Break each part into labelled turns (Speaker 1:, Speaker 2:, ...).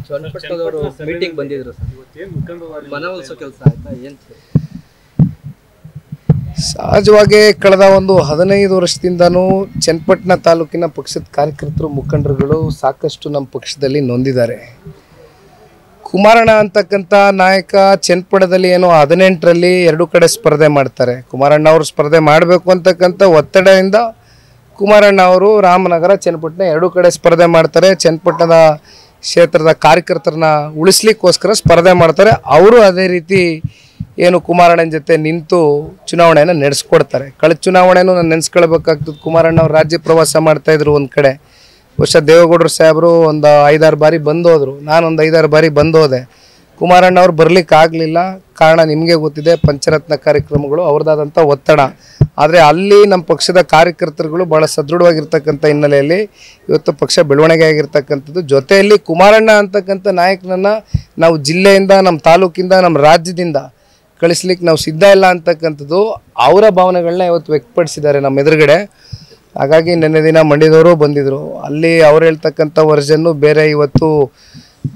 Speaker 1: ಚನ್ನಪಟ್ಟಣದವರು meeting ಬಂದಿದ್ರು sir, ಮನವೊಲಿಸೋ ಕೆಲಸ ಆಯ್ತಾ ಏನು?
Speaker 2: ಸಹಜವಾಗಿ ಕಳೆದ ಒಂದು 15 ವರ್ಷದಿಂದನೂ ಚನ್ನಪಟ್ಟಣ ತಾಲೂಕಿನ ಪಕ್ಷದ ಕಾರ್ಯಕರ್ತರು ಮುಖಂಡರುಗಳು ಸಾಕಷ್ಟು ನಮ್ಮ ಪಕ್ಷದಲ್ಲಿ ನೊಂದಿದ್ದಾರೆ. ಕುಮಾರಣ್ಣ ಅಂತಕ್ಕಂಥ ನಾಯಕ ಚನ್ನಪಟ್ಟಣದಲ್ಲಿ ಏನೋ 18ರಲ್ಲಿ 2 ಕಡೆ ಸ್ಪರ್ಧೆ ಮಾಡ್ತಾರೆ. ಕುಮಾರಣ್ಣ ಅವರು ಸ್ಪರ್ಧೆ ಮಾಡಬೇಕು ಅಂತಕ್ಕಂಥ ಒತ್ತಡದಿಂದ ಕುಮಾರಣ್ಣ ಅವರು ರಾಮನಗರ ಚನ್ನಪಟ್ಟಣ 2 ಕಡೆ ಸ್ಪರ್ಧೆ ಮಾಡ್ತಾರೆ. ಚನ್ನಪಟ್ಟಣದ ಕ್ಷೇತ್ರದ ಕಾರ್ಯಕರ್ತರನ್ನ ಉಳಿಸ್ಲಿಕ್ಕೋಸ್ಕರ ಸ್ಪರ್ಧೆ ಮಾಡ್ತಾರೆ. ಅವರು ಅದೇ ರೀತಿ ಏನು ಕುಮಾರಣ್ಣನ ಜೊತೆ ನಿಂತು ಚುನಾವಣೆಯನ್ನು ನಡೆಸ್ಕೊಡ್ತಾರೆ. ಕಳೆದ ಚುನಾವಣೆನೂ ನಾನು ನೆನೆಸ್ಕೊಳ್ಬೇಕಾಗ್ತದೆ. ಕುಮಾರಣ್ಣ ಅವರು ರಾಜ್ಯ ಪ್ರವಾಸ ಮಾಡ್ತಾಯಿದ್ರು. ಒಂದು ಕಡೆ ಬಹುಶಃ ದೇವೇಗೌಡರು ಸಾಹೇಬರು ಒಂದು 5-6 ಬಾರಿ ಬಂದೋದ್ರು, ನಾನೊಂದು 5-6 ಬಾರಿ ಬಂದೋದೆ. ಕುಮಾರಣ್ಣ ಅವ್ರು ಬರಲಿಕ್ಕೆ ಆಗಲಿಲ್ಲ. ಕಾರಣ ನಿಮಗೆ ಗೊತ್ತಿದೆ, ಪಂಚರತ್ನ ಕಾರ್ಯಕ್ರಮಗಳು, ಅವ್ರದ್ದಾದಂಥ ಒತ್ತಡ. ಆದರೆ ಅಲ್ಲಿ ನಮ್ಮ ಪಕ್ಷದ ಕಾರ್ಯಕರ್ತರುಗಳು ಭಾಳ ಸದೃಢವಾಗಿರ್ತಕ್ಕಂಥ ಹಿನ್ನೆಲೆಯಲ್ಲಿ ಇವತ್ತು ಪಕ್ಷ ಬೆಳವಣಿಗೆ ಆಗಿರ್ತಕ್ಕಂಥದ್ದು. ಜೊತೆಯಲ್ಲಿ ಕುಮಾರಣ್ಣ ಅಂತಕ್ಕಂಥ ನಾಯಕನನ್ನು ನಾವು ಜಿಲ್ಲೆಯಿಂದ, ನಮ್ಮ ತಾಲೂಕಿಂದ, ನಮ್ಮ ರಾಜ್ಯದಿಂದ ಕಳಿಸ್ಲಿಕ್ಕೆ ನಾವು ಸಿದ್ಧ ಇಲ್ಲ ಅಂತಕ್ಕಂಥದ್ದು ಅವರ ಭಾವನೆಗಳನ್ನ ಇವತ್ತು ವ್ಯಕ್ತಪಡಿಸಿದ್ದಾರೆ ನಮ್ಮ ಎದುರುಗಡೆ. ಹಾಗಾಗಿ ನಿನ್ನೆ ದಿನ ಮಂಡ್ಯದವರು ಬಂದಿದ್ದರು. ಅಲ್ಲಿ ಅವ್ರು ಹೇಳ್ತಕ್ಕಂಥ ವರ್ಷನ್ನು ಬೇರೆ. ಇವತ್ತು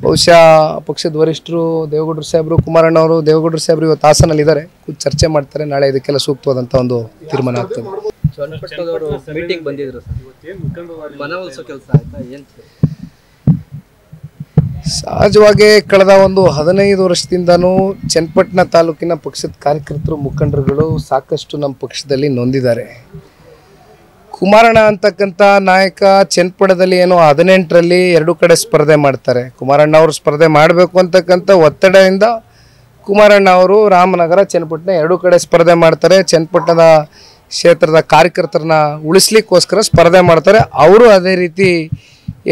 Speaker 2: ಬಹುಶಃ ಪಕ್ಷದ ವರಿಷ್ಠರು ದೇವೇಗೌಡರು ಸಾಹೇಬರು, ಕುಮಾರಣ್ಣ ಅವರು, ದೇವೇಗೌಡರು ಸಾಹೇಬರು ಇವತ್ತು ಹಾಸನಲ್ಲಿದ್ದಾರೆ, ಚರ್ಚೆ ಮಾಡ್ತಾರೆ. ನಾಳೆ ಇದಕ್ಕೆಲ್ಲ ಸೂಕ್ತವಾದಂಥ ಒಂದು ತೀರ್ಮಾನ ಆಗ್ತದೆ.
Speaker 1: ಚನ್ನಪಟ್ಟಣದವರು ಮೀಟಿಂಗ್ ಬಂದಿದ್ರು ಸರ್, ಮನವೊಲಿಸೋ ಕೆಲಸ ಆಯ್ತಾ ಏನು?
Speaker 2: ಸಹಜವಾಗಿ ಕಳೆದ ಒಂದು 15 ವರ್ಷದಿಂದನೂ ಚನ್ನಪಟ್ಟಣ ತಾಲೂಕಿನ ಪಕ್ಷದ ಕಾರ್ಯಕರ್ತರು ಮುಖಂಡರುಗಳು ಸಾಕಷ್ಟು ನಮ್ಮ ಪಕ್ಷದಲ್ಲಿ ನೊಂದಿದ್ದಾರೆ. ಕುಮಾರಣ್ಣ ಅಂತಕ್ಕಂಥ ನಾಯಕ ಚನ್ನಪಟ್ಟಣದಲ್ಲಿ ಏನೋ 18ರಲ್ಲಿ 2 ಕಡೆ ಸ್ಪರ್ಧೆ ಮಾಡ್ತಾರೆ. ಕುಮಾರಣ್ಣ ಅವರು ಸ್ಪರ್ಧೆ ಮಾಡಬೇಕು ಅಂತಕ್ಕಂಥ ಒತ್ತಡದಿಂದ ಕುಮಾರಣ್ಣ ಅವರು ರಾಮನಗರ ಚನ್ನಪಟ್ಟಣ 2 ಕಡೆ ಸ್ಪರ್ಧೆ ಮಾಡ್ತಾರೆ. ಚನ್ನಪಟ್ಟಣದ ಕ್ಷೇತ್ರದ ಕಾರ್ಯಕರ್ತರನ್ನ ಉಳಿಸ್ಲಿಕ್ಕೋಸ್ಕರ ಸ್ಪರ್ಧೆ ಮಾಡ್ತಾರೆ. ಅವರು ಅದೇ ರೀತಿ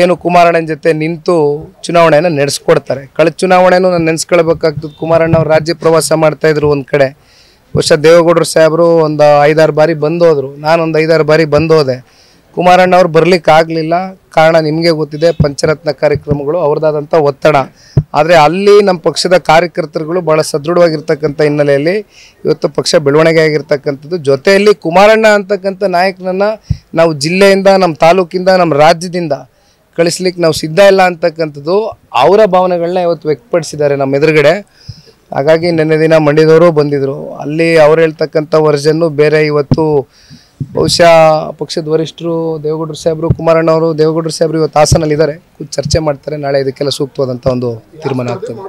Speaker 2: ಏನು ಕುಮಾರಣ್ಣನ ಜೊತೆ ನಿಂತು ಚುನಾವಣೆಯನ್ನು ನಡೆಸ್ಕೊಡ್ತಾರೆ. ಕಳೆದ ಚುನಾವಣೆನೂ ನಾನು ನೆನೆಸ್ಕೊಳ್ಬೇಕಾಗ್ತದೆ. ಕುಮಾರಣ್ಣ ಅವರು ರಾಜ್ಯ ಪ್ರವಾಸ ಮಾಡ್ತಾಯಿದ್ರು. ಒಂದು ಕಡೆ ಬಹುಶಃ ದೇವೇಗೌಡರು ಸಾಹೇಬರು ಒಂದು 5-6 ಬಾರಿ ಬಂದೋದ್ರು, ನಾನೊಂದು 5-6 ಬಾರಿ ಬಂದೋದೆ. ಕುಮಾರಣ್ಣ ಅವ್ರು ಬರಲಿಕ್ಕೆ ಆಗಲಿಲ್ಲ. ಕಾರಣ ನಿಮಗೆ ಗೊತ್ತಿದೆ, ಪಂಚರತ್ನ ಕಾರ್ಯಕ್ರಮಗಳು, ಅವ್ರದ್ದಾದಂಥ ಒತ್ತಡ. ಆದರೆ ಅಲ್ಲಿ ನಮ್ಮ ಪಕ್ಷದ ಕಾರ್ಯಕರ್ತರುಗಳು ಭಾಳ ಸದೃಢವಾಗಿರ್ತಕ್ಕಂಥ ಹಿನ್ನೆಲೆಯಲ್ಲಿ ಇವತ್ತು ಪಕ್ಷ ಬೆಳವಣಿಗೆ ಆಗಿರ್ತಕ್ಕಂಥದ್ದು. ಜೊತೆಯಲ್ಲಿ ಕುಮಾರಣ್ಣ ಅಂತಕ್ಕಂಥ ನಾಯಕನನ್ನು ನಾವು ಜಿಲ್ಲೆಯಿಂದ, ನಮ್ಮ ತಾಲೂಕಿಂದ, ನಮ್ಮ ರಾಜ್ಯದಿಂದ ಕಳಿಸ್ಲಿಕ್ಕೆ ನಾವು ಸಿದ್ಧ ಇಲ್ಲ ಅಂತಕ್ಕಂಥದ್ದು ಅವರ ಭಾವನೆಗಳನ್ನ ಇವತ್ತು ವ್ಯಕ್ತಪಡಿಸಿದ್ದಾರೆ ನಮ್ಮ ಎದುರುಗಡೆ. ಹಾಗಾಗಿ ನಿನ್ನೆ ದಿನ ಮಂಡ್ಯದವರು ಬಂದಿದ್ದರು. ಅಲ್ಲಿ ಅವ್ರು ಹೇಳ್ತಕ್ಕಂಥ ವರ್ಷನ್ನು ಬೇರೆ. ಇವತ್ತು ಬಹುಶಃ ಪಕ್ಷದ ವರಿಷ್ಠರು ದೇವೇಗೌಡರು ಸಾಹೇಬರು, ಕುಮಾರಣ್ಣ ಅವರು, ದೇವೇಗೌಡರು ಸಾಹೇಬರು ಇವತ್ತು ಹಾಸನಲ್ಲಿದ್ದಾರೆ, ಚರ್ಚೆ ಮಾಡ್ತಾರೆ. ನಾಳೆ ಇದಕ್ಕೆಲ್ಲ ಸೂಕ್ತವಾದಂಥ ಒಂದು ತೀರ್ಮಾನ ಆಗ್ತದೆ.